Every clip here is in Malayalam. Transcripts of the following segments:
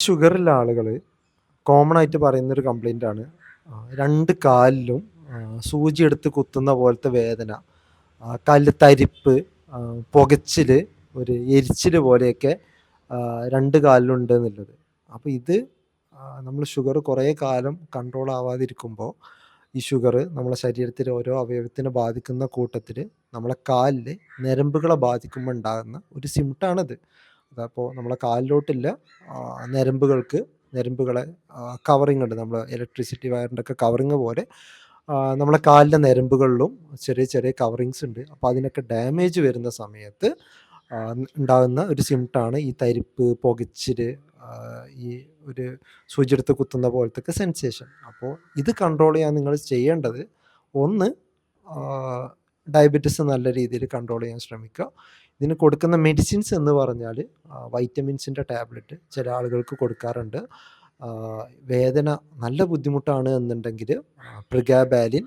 ഷുഗറുള്ള ആളുകൾ കോമൺ ആയിട്ട് പറയുന്നൊരു കംപ്ലൈൻ്റാണ്. 2 കാലിലും സൂചി എടുത്ത് കുത്തുന്ന പോലത്തെ വേദന, കാലിൽ തരിപ്പ്, പുകച്ചിൽ, ഒരു എരിച്ചിൽ പോലെയൊക്കെ 2 കാലിലുണ്ട് എന്നുള്ളത്. അപ്പോൾ ഇത് നമ്മൾ ഷുഗർ കുറേ കാലം കൺട്രോൾ ആവാതിരിക്കുമ്പോൾ ഈ ഷുഗർ നമ്മളെ ശരീരത്തിലെ ഓരോ അവയവത്തിനെ ബാധിക്കുന്ന കൂട്ടത്തിൽ നമ്മളെ കാലിൽ ഞരമ്പുകളെ ബാധിക്കുമ്പോൾ ഉണ്ടാകുന്ന ഒരു സിംപ്റ്റമാണിത്. അതപ്പോൾ നമ്മളെ കാലിലോട്ടില്ല ഞരമ്പുകളെ കവറിങ് ഉണ്ട്. നമ്മൾ ഇലക്ട്രിസിറ്റി വയറിൻ്റെ ഒക്കെ കവറിങ് പോലെ നമ്മളെ കാലിൻ്റെ ഞരമ്പുകളിലും ചെറിയ ചെറിയ കവറിങ്സ് ഉണ്ട്. അപ്പോൾ അതിനൊക്കെ ഡാമേജ് വരുന്ന സമയത്ത് ഉണ്ടാകുന്ന ഒരു സിംപ്റ്റമാണ് ഈ തരിപ്പ്, പുകച്ചിൽ, ഈ ഒരു സൂചി എടുത്ത് കുത്തുന്ന പോലത്തെ സെൻസേഷൻ. അപ്പോൾ ഇത് കൺട്രോൾ ചെയ്യാൻ നിങ്ങൾ ചെയ്യേണ്ടത്, ഒന്ന് ഡയബറ്റിസ് നല്ല രീതിയിൽ കൺട്രോൾ ചെയ്യാൻ ശ്രമിക്കുക. ഇതിന് കൊടുക്കുന്ന മെഡിസിൻസ് എന്ന് പറഞ്ഞാൽ വൈറ്റമിൻസിൻ്റെ ടാബ്ലറ്റ് ചില ആളുകൾക്ക് കൊടുക്കാറുണ്ട്. വേദന നല്ല ബുദ്ധിമുട്ടാണ് എന്നുണ്ടെങ്കിൽ പ്രിഗാബാലിൻ,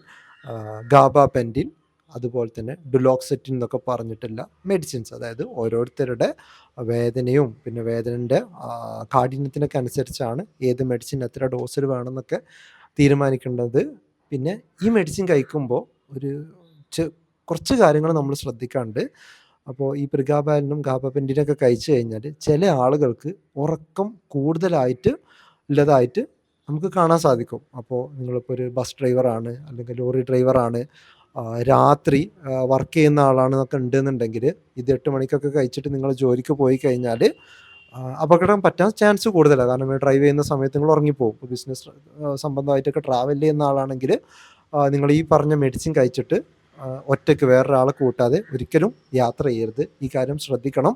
ഗാബാപെൻറ്റിൻ, അതുപോലെ തന്നെ ഡുലോക്സെറ്റിൻ എന്നൊക്കെ പറഞ്ഞിട്ടുള്ള മെഡിസിൻസ്, അതായത് ഓരോരുത്തരുടെ വേദനയും പിന്നെ വേദനൻ്റെ കാഠിന്യത്തിനൊക്കെ അനുസരിച്ചാണ് ഏത് മെഡിസിൻ എത്ര ഡോസിൽ വേണമെന്നൊക്കെ തീരുമാനിക്കേണ്ടത്. പിന്നെ ഈ മെഡിസിൻ കഴിക്കുമ്പോൾ ഒരു കുറച്ച് കാര്യങ്ങൾ നമ്മൾ ശ്രദ്ധിക്കാറുണ്ട്. അപ്പോൾ ഈ പ്രിഗാബാലിനും ഗാബാപെൻറ്റിനൊക്കെ കഴിച്ചു കഴിഞ്ഞാൽ ചില ആളുകൾക്ക് ഉറക്കം കൂടുതലായിട്ട് ഉള്ളതായിട്ട് നമുക്ക് കാണാൻ സാധിക്കും. അപ്പോൾ നിങ്ങളിപ്പോൾ ഒരു ബസ് ഡ്രൈവറാണ്, അല്ലെങ്കിൽ ലോറി ഡ്രൈവറാണ്, രാത്രി വർക്ക് ചെയ്യുന്ന ആളാണെന്നൊക്കെ ഉണ്ടെന്നുണ്ടെങ്കിൽ ഇത് 8 മണിക്കൊക്കെ കഴിച്ചിട്ട് നിങ്ങൾ ജോലിക്ക് പോയി കഴിഞ്ഞാൽ അപകടം പറ്റാൻ ചാൻസ് കൂടുതലാണ്. കാരണം ഡ്രൈവ് ചെയ്യുന്ന സമയത്ത് നിങ്ങൾ ഉറങ്ങിപ്പോകും. ഇപ്പോൾ ബിസിനസ് സംബന്ധമായിട്ടൊക്കെ ട്രാവൽ ചെയ്യുന്ന ആളാണെങ്കിൽ നിങ്ങൾ ഈ പറഞ്ഞ മെഡിസിൻ കഴിച്ചിട്ട് ഒറ്റയ്ക്ക് വേറൊരാളെ കൂട്ടാതെ ഒരിക്കലും യാത്ര ചെയ്യരുത്. ഈ കാര്യം ശ്രദ്ധിക്കണം.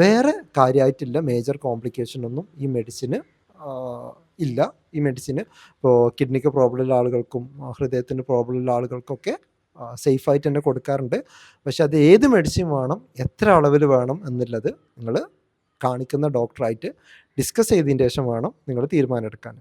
വേറെ കാര്യമായിട്ടില്ല, മേജർ കോംപ്ലിക്കേഷൻ ഒന്നും ഈ മെഡിസിന് ഇല്ല. ഈ മെഡിസിന് ഇപ്പോൾ കിഡ്നിക്ക് പ്രോബ്ലം ഉള്ള ആളുകൾക്കും ഹൃദയത്തിന് പ്രോബ്ലം ഉള്ള ആളുകൾക്കൊക്കെ സേഫായിട്ട് തന്നെ കൊടുക്കാറുണ്ട്. പക്ഷെ അത് ഏത് മെഡിസിൻ വേണം, എത്ര അളവിൽ വേണം എന്നുള്ളത് നിങ്ങൾ കാണിക്കുന്ന ഡോക്ടറായിട്ട് ഡിസ്കസ് ചെയ്തതിന് ശേഷം വേണം നിങ്ങൾ തീരുമാനം എടുക്കാൻ.